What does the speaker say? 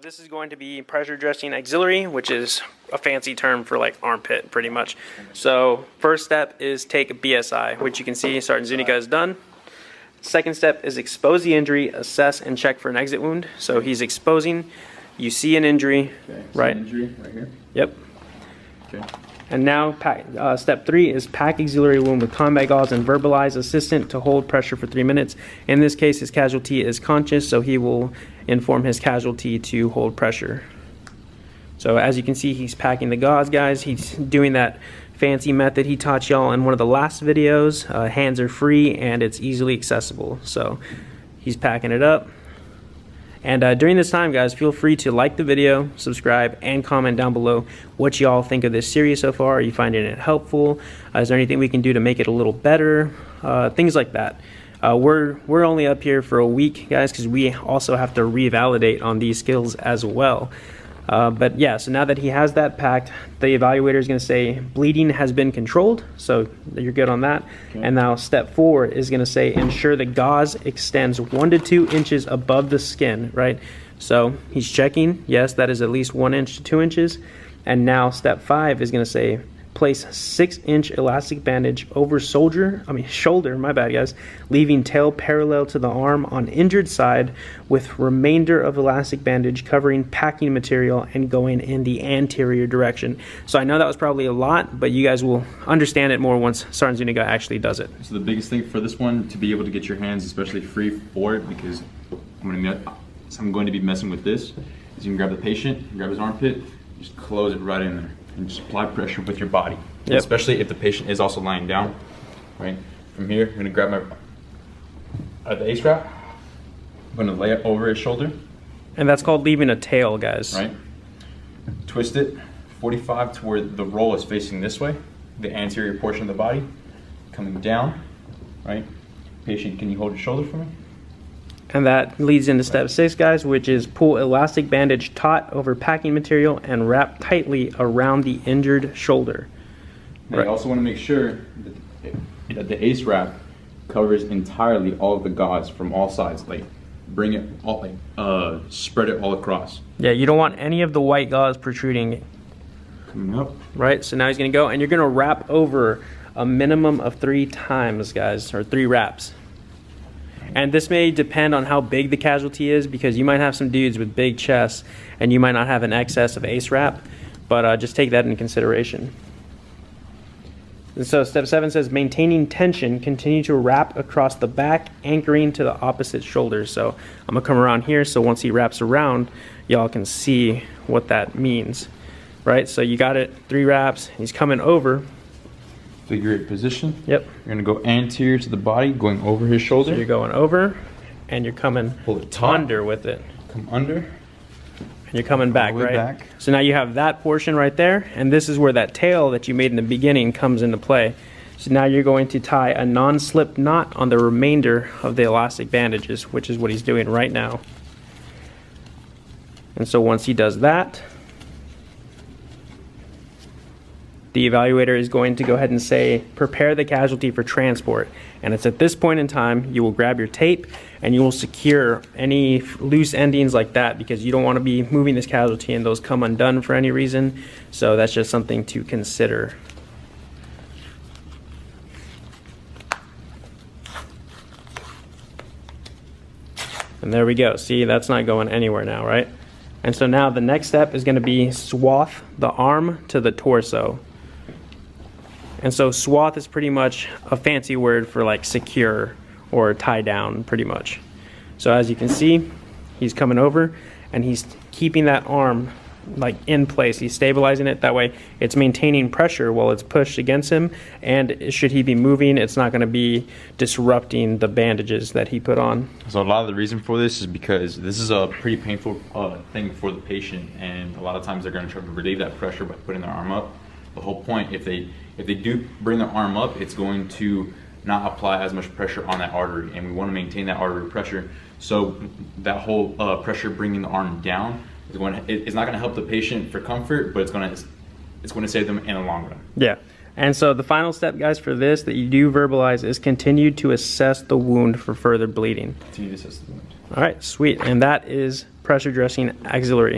This is going to be pressure dressing axillary, which is a fancy term for like armpit pretty much. So first step is take a BSI, which you can see Sergeant Zuniga has done. Second step is expose the injury, assess and check for an exit wound. So he's exposing, you see an injury, okay, right? An injury right here? Yep. Okay. And now step 3 is pack axillary wound with combat gauze and verbalize assistant to hold pressure for 3 minutes. In this case, his casualty is conscious, so he will inform his casualty to hold pressure. So as you can see, he's packing the gauze, guys. He's doing that fancy method he taught y'all in one of the last videos. Hands are free and it's easily accessible. So he's packing it up. And during this time, guys, feel free to like the video, subscribe, and comment down below what y'all think of this series so far. Are you finding it helpful? Is there anything we can do to make it a little better? Things like that. We're only up here for a week, guys, because we also have to revalidate on these skills as well. But yeah, so now that he has that packed, the evaluator is going to say bleeding has been controlled, so you're good on that. Okay. And now step 4 is going to say ensure the gauze extends 1 to 2 inches above the skin, right? So he's checking, yes, that is at least 1 inch to 2 inches. And now step 5 is going to say place 6-inch elastic bandage over shoulder, my bad guys, leaving tail parallel to the arm on injured side with remainder of elastic bandage covering packing material and going in the anterior direction. So I know that was probably a lot, but you guys will understand it more once Sergeant Zuniga actually does it. So the biggest thing for this one, to be able to get your hands especially free for it, because I'm going to be messing with this, is you can grab the patient, grab his armpit, just close it right in there. And just apply pressure with your body, yep. Especially if the patient is also lying down, right? From here, I'm gonna grab the ace wrap. I'm gonna lay it over his shoulder. And that's called leaving a tail, guys. Right? Twist it 45 to where the roll is facing this way, the anterior portion of the body, coming down, right? Patient, can you hold your shoulder for me? And that leads into step 6, guys, which is pull elastic bandage taut over packing material and wrap tightly around the injured shoulder. Now you also want to make sure that the ace wrap covers entirely all of the gauze from all sides. Like bring it all, spread it all across. Yeah, you don't want any of the white gauze protruding. Coming up. Right, so now he's going to go, and you're going to wrap over a minimum of 3 times, guys, or 3 wraps. And this may depend on how big the casualty is, because you might have some dudes with big chests and you might not have an excess of ace wrap, but just take that into consideration. And so step 7 says maintaining tension, continue to wrap across the back, anchoring to the opposite shoulder. So I'm gonna come around here, so once he wraps around, y'all can see what that means, right? So you got it, 3 wraps, he's coming over. Figure 8 position. Yep. You're gonna go anterior to the body, going over his shoulder. So you're going over, and you're coming under with it. Come under. And you're coming back, right? Back. So now you have that portion right there, and this is where that tail that you made in the beginning comes into play. So now you're going to tie a non-slip knot on the remainder of the elastic bandages, which is what he's doing right now. And so once he does that, the evaluator is going to go ahead and say, prepare the casualty for transport. And it's at this point in time, you will grab your tape and you will secure any loose endings like that, because you don't want to be moving this casualty and those come undone for any reason. So that's just something to consider. And there we go. See, that's not going anywhere now, right? And so now the next step is going to be swath the arm to the torso. And so swath is pretty much a fancy word for like secure or tie down, pretty much. So as you can see, he's coming over and he's keeping that arm like in place. He's stabilizing it. That way it's maintaining pressure while it's pushed against him. And should he be moving, it's not going to be disrupting the bandages that he put on. So a lot of the reason for this is because this is a pretty painful thing for the patient. And a lot of times they're going to try to relieve that pressure by putting their arm up. The whole point, if they do bring their arm up, it's going to not apply as much pressure on that artery, and we want to maintain that artery pressure. So that whole pressure bringing the arm down it's not going to help the patient for comfort, but it's going to save them in the long run. Yeah. And so the final step, guys, for this that you do verbalize is continue to assess the wound for further bleeding. Continue to assess the wound. All right, sweet. And that is pressure dressing axillary.